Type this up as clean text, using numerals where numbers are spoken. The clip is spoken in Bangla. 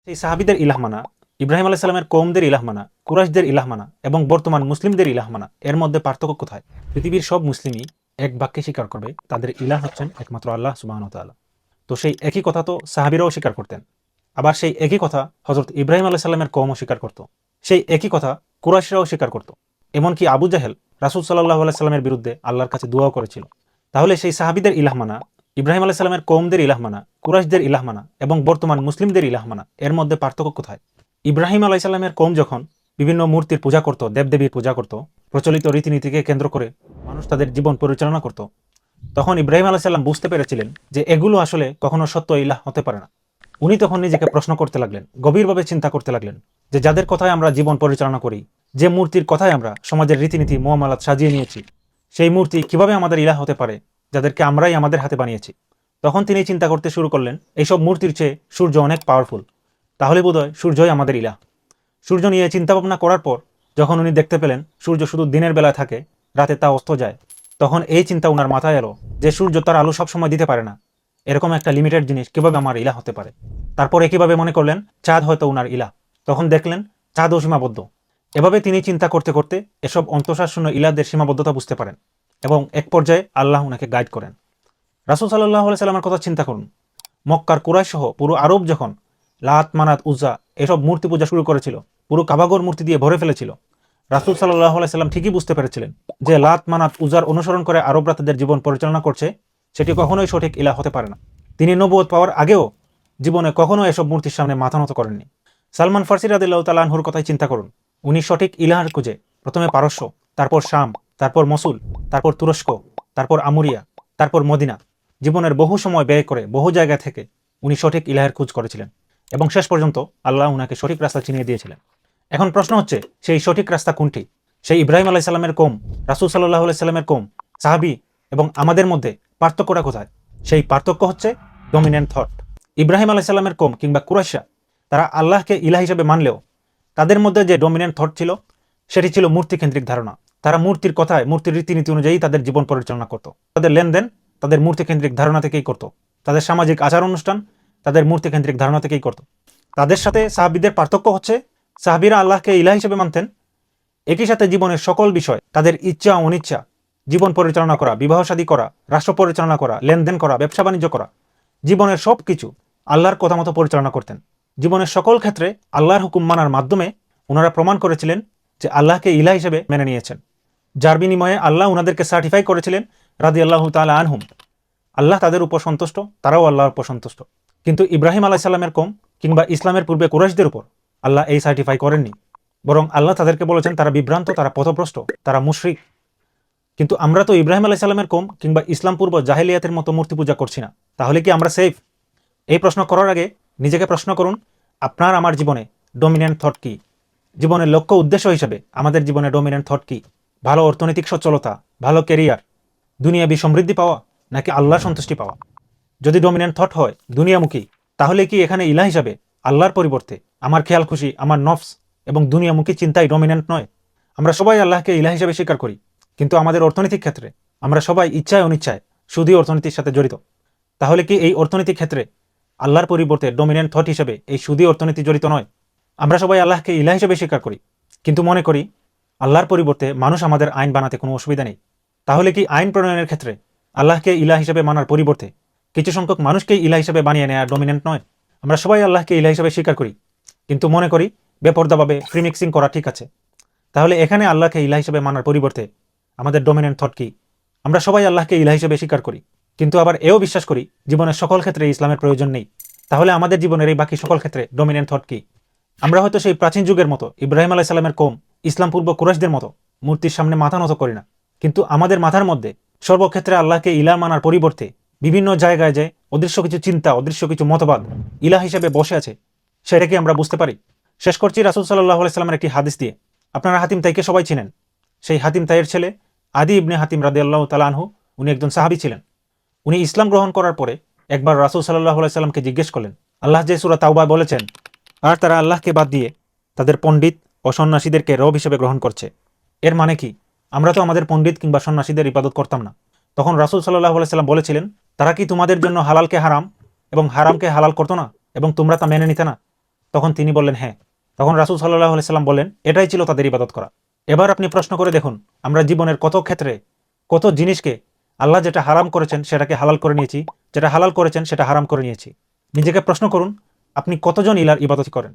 সেই সাহাবীদের ইলাহ মানা, ইব্রাহিম আলাইহিস সালামের কওমদের ইলাহ মানা, কুরাইশদের ইলাহ মানা এবং বর্তমান মুসলিমদের ইলাহ মানা, এর মধ্যে পার্থক্য কোথায়? পৃথিবীর সব মুসলিমই এক বাক্যে স্বীকার করবে তাদের ইলাহ হচ্ছেন একমাত্র আল্লাহ সুবহানাহু ওয়া তাআলা। তো সেই একই কথা তো সাহাবীরাও স্বীকার করতেন। আবার সেই একই কথা হযরত ইব্রাহিম আলাইহিস সালামের কওমও স্বীকার করত। সেই একই কথা কুরাইশরাও স্বীকার করত। এমনকি আবু জাহেল রাসূল সাল্লাল্লাহু আলাইহি সাল্লামের বিরুদ্ধে আল্লাহর কাছে দোয়াও করেছিল। তাহলে সেই সাহাবীদের ইলাহ মানা, ইব্রাহিম আলাইহিস সালামের কওমদের ইলাহ মানা, কুরাইশদের ইলাহ মানা এবং বর্তমান মুসলিমদের ইলাহ মানা, এর মধ্যে পার্থক্য কোথায়? ইব্রাহিম আলাইহিস সালামের কওম যখন বিভিন্ন মূর্তির পূজা করত, দেবদেবীর পূজা করত, প্রচলিত রীতিনীতিকে কেন্দ্র করে মানুষ তাদের জীবন পরিচালনা করত, তখন ইব্রাহিম আলাইহিস সালাম বুঝতে পেরেছিলেন যে এগুলো আসলে কখনো সত্য ইলাহ হতে পারে না। উনি তখন নিজেকে প্রশ্ন করতে লাগলেন, গভীরভাবে চিন্তা করতে লাগলেন যে যাদের কথায় আমরা জীবন পরিচালনা করি, যে মূর্তির কথায় আমরা সমাজের রীতিনীতি মুআমালাত সাজিয়ে নিয়েছি, সেই মূর্তি কিভাবে আমাদের ইলাহ হতে পারে যাদেরকে আমরাই আমাদের হাতে বানিয়েছি? তখন তিনি চিন্তা করতে শুরু করলেন, এইসব মূর্তির চেয়ে সূর্য অনেক পাওয়ারফুল, তাহলে বোধহয় সূর্যই আমাদের ইলাহ। সূর্য নিয়ে চিন্তা ভাবনা করার পর যখন উনি দেখতে পেলেন সূর্য শুধু দিনের বেলায় থাকে, রাতে তা অস্ত যায়, তখন এই চিন্তা উনার মাথায় এলো যে সূর্য তার আলো সবসময় দিতে পারে না, এরকম একটা লিমিটেড জিনিস কিভাবে আমার ইলাহ হতে পারে? তারপর একইভাবে মনে করলেন চাঁদ হয়তো উনার ইলাহ। তখন দেখলেন চাঁদও সীমাবদ্ধ। এভাবে তিনি চিন্তা করতে করতে এসব অন্তঃসারশূন্য ইলাহদের সীমাবদ্ধতা বুঝতে পারেন এবং এক পর্যায়ে আল্লাহ উনাকে গাইড করেন। রাসূল সাল্লাল্লাহু আলাইহি সাল্লামের কথা চিন্তা করুন। মক্কার কুরাইশ সহ পুরো আরব যখন লাত, মানাত, উজ্জা এসব মূর্তি পূজা শুরু করেছিল, পুরো কাবাগর মূর্তি দিয়ে ভরে ফেলেছিল, রাসূল সাল্লাল্লাহু আলাইহি সাল্লাম ঠিকই বুঝতে পেরেছিলেন যে লাত, মানাত, উজ্জার অনুসরণ করে আরবরা তাদের জীবন পরিচালনা করছে, সেটি কখনোই সঠিক ইলাহ হতে পারে না। তিনি নবুয়ত পাওয়ার আগেও জীবনে কখনো এসব মূর্তির সামনে মাথা নত করেননি। সালমান ফার্সি রাদিয়াল্লাহু তাআলা আনহুর কথাই চিন্তা করুন। উনি সঠিক ইলাহের খুঁজে প্রথমে পারস্য, তারপর শাম, তারপর মসুল, তারপর তুরস্ক, তারপর আমুরিয়া, তারপর মদিনা, জীবনের বহু সময় ব্যয় করে বহু জায়গা থেকে উনি সঠিক ইলাহের খোঁজ করেছিলেন এবং শেষ পর্যন্ত আল্লাহ উনাকে সঠিক রাস্তা চিনিয়ে দিয়েছিলেন। এখন প্রশ্ন হচ্ছে, সেই সঠিক রাস্তা কোনটি? সেই ইব্রাহিম আলাইহিস সালামের কওম, রাসূল সাল্লাল্লাহু আলাইহি সাল্লামের কওম, সাহাবী এবং আমাদের মধ্যে পার্থক্যটা কোথায়? সেই পার্থক্য হচ্ছে ডমিনেন্ট থট। ইব্রাহিম আলাইহিস সালামের কওম কিংবা কুরাইশরা তারা আল্লাহকে ইলাহ হিসেবে মানলেও তাদের মধ্যে যে ডমিনেন্ট থট ছিল সেটি ছিল মূর্তিকেন্দ্রিক ধারণা। তারা মূর্তির কথায়, মূর্তির রীতিনীতি অনুযায়ী তাদের জীবন পরিচালনা করত। তাদের লেনদেন তাদের মূর্তিকেন্দ্রিক ধারণা থেকেই করত। তাদের সামাজিক আচার অনুষ্ঠান তাদের মূর্তিকেন্দ্রিক ধারণা থেকেই করত। তাদের সাথে সাহাবীদের পার্থক্য হচ্ছে, সাহাবীরা আল্লাহকে ইলাহ হিসেবে মানতেন, একই সাথে জীবনের সকল বিষয়, তাদের ইচ্ছা অনিচ্ছা, জীবন পরিচালনা করা, বিবাহ শাদী করা, রাষ্ট্র পরিচালনা করা, লেনদেন করা, ব্যবসা বাণিজ্য করা, জীবনের সব কিছু আল্লাহর কথা মতো পরিচালনা করতেন। জীবনের সকল ক্ষেত্রে আল্লাহর হুকুম মানার মাধ্যমে ওনারা প্রমাণ করেছিলেন যে আল্লাহকে ইলাহ হিসেবে মেনে নিয়েছেন, যার বিনিময়ে আল্লাহ উনাদেরকে সার্টিফাই করেছিলেন রাদিয়াল্লাহু তাআলা আনহুম। আল্লাহ তাদের উপর সন্তুষ্ট, তারাও আল্লাহর উপর সন্তুষ্ট। কিন্তু ইব্রাহিম আলাইহিস সালামের কওম কিংবা ইসলামের পূর্বে কুরাইশদের উপর আল্লাহ এই সার্টিফাই করেননি, বরং আল্লাহ তাদেরকে বলেছেন তারা বিভ্রান্ত, তারা পথভ্রষ্ট, তারা মুশরিক। কিন্তু আমরা তো ইব্রাহিম আলাইহিস সালামের কওম কিংবা ইসলাম পূর্ব জাহেলিয়াতের মতো মূর্তি পূজা করছি না, তাহলে কি আমরা সেফ? এই প্রশ্ন করার আগে নিজেকে প্রশ্ন করুন, আপনার আমার জীবনে ডমিনেন্ট থট কি? জীবনের লক্ষ্য উদ্দেশ্য হিসেবে আমাদের জীবনে ডমিনেন্ট থট কি? ভালো অর্থনৈতিক সচ্ছলতা, ভালো ক্যারিয়ার, দুনিয়াবী সমৃদ্ধি পাওয়া, নাকি আল্লাহর সন্তুষ্টি পাওয়া? যদি ডমিনেন্ট থট হয় দুনিয়ামুখী, তাহলে কি এখানে ইলাহ হিসাবে আল্লাহর পরিবর্তে আমার খেয়াল খুশি, আমার নফস এবং দুনিয়ামুখী চিন্তাই ডমিনেন্ট নয়? আমরা সবাই আল্লাহকে ইলাহ হিসাবে স্বীকার করি, কিন্তু আমাদের অর্থনৈতিক ক্ষেত্রে আমরা সবাই ইচ্ছায় অনিচ্ছায় সুদী অর্থনীতির সাথে জড়িত। তাহলে কি এই অর্থনৈতিক ক্ষেত্রে আল্লাহর পরিবর্তে ডমিনেন্ট থট হিসেবে এই সুদী অর্থনীতি জড়িত নয়? আমরা সবাই আল্লাহকে ইলাহ হিসেবে স্বীকার করি, কিন্তু মনে করি আল্লাহর পরিবর্তে মানুষ আমাদের আইন বানাতে কোনো অসুবিধা নেই। তাহলে কি আইন প্রণয়নের ক্ষেত্রে আল্লাহকে ইলাহ হিসেবে মানার পরিবর্তে কিছু সংখ্যক মানুষকেই ইলাহ হিসেবে বানিয়ে নেওয়া ডমিনেন্ট নয়? আমরা সবাই আল্লাহকে ইলাহ হিসেবে স্বীকার করি, কিন্তু মনে করি বেপরদাভাবে ফ্রিমিক্সিং করা ঠিক আছে। তাহলে এখানে আল্লাহকে ইলাহ হিসেবে মানার পরিবর্তে আমাদের ডমিনেন্ট থট কি? আমরা সবাই আল্লাহকে ইলাহ হিসেবে স্বীকার করি, কিন্তু আবার এও বিশ্বাস করি জীবনের সকল ক্ষেত্রে ইসলামের প্রয়োজন নেই। তাহলে আমাদের জীবনের এই বাকি সকল ক্ষেত্রে ডমিনেন্ট থট কি? আমরা হয়তো সেই প্রাচীন যুগের মতো ইব্রাহিম আলাইহিস সালামের কওম, ইসলাম পূর্ব কুরাইশদের মতো মূর্তির সামনে মাথা নত করি না, কিন্তু আমাদের মাথার মধ্যে সর্বক্ষেত্রে আল্লাহকে ইলাহ মানার পরিবর্তে বিভিন্ন জায়গায় যে অদৃশ্য কিছু চিন্তা, অদৃশ্য কিছু মতবাদ ইলাহ হিসেবে বসে আছে, সেটা কি আমরা বুঝতে পারি? শেষ করছি রাসূল সাল্লাল্লাহু আলাইহি সাল্লামের একটি হাদিস দিয়ে। আপনারা হাতিম তাইকে সবাই চিনেন। সেই হাতিম তাইয়ের ছেলে আদি ইবনে হাতিম রাদিয়াল্লাহু তাআলা আনহু, উনি একজন সাহাবী ছিলেন। উনি ইসলাম গ্রহণ করার পরে একবার রাসূল সাল্লাল্লাহু আলাইহি সাল্লামকে জিজ্ঞেস করলেন, আল্লাহ যে সূরা তাওবায় বলেছেন, আর তারা আল্লাহকে বাদ দিয়ে তাদের পণ্ডিত ও সন্ন্যাসীদেরকে রব হিসেবে গ্রহণ করছে, এর মানে কি? আমরা তো আমাদের পণ্ডিত কিংবা সন্ন্যাসীদের ইবাদত করতাম না। তখন রাসূল সাল্লাল্লাহু আলাইহি সাল্লাম বলেছিলেন, তারা কি তোমাদের জন্য হালালকে হারাম এবং হারামকে হালাল করতো না এবং তোমরা তা মেনে নিতে না? তখন তিনি বললেন হ্যাঁ। তখন রাসূল সাল্লাল্লাহু আলাইহি সাল্লাম বললেন এটাই ছিল তাদের ইবাদত করা। এবার আপনি প্রশ্ন করে দেখুন, আমরা জীবনের কত ক্ষেত্রে কত জিনিসকে আল্লাহ যেটা হারাম করেছেন সেটাকে হালাল করে নিয়েছি, যেটা হালাল করেছেন সেটা হারাম করে নিয়েছি। নিজেকে প্রশ্ন করুন, আপনি কতজন ইলার ইবাদত করেন।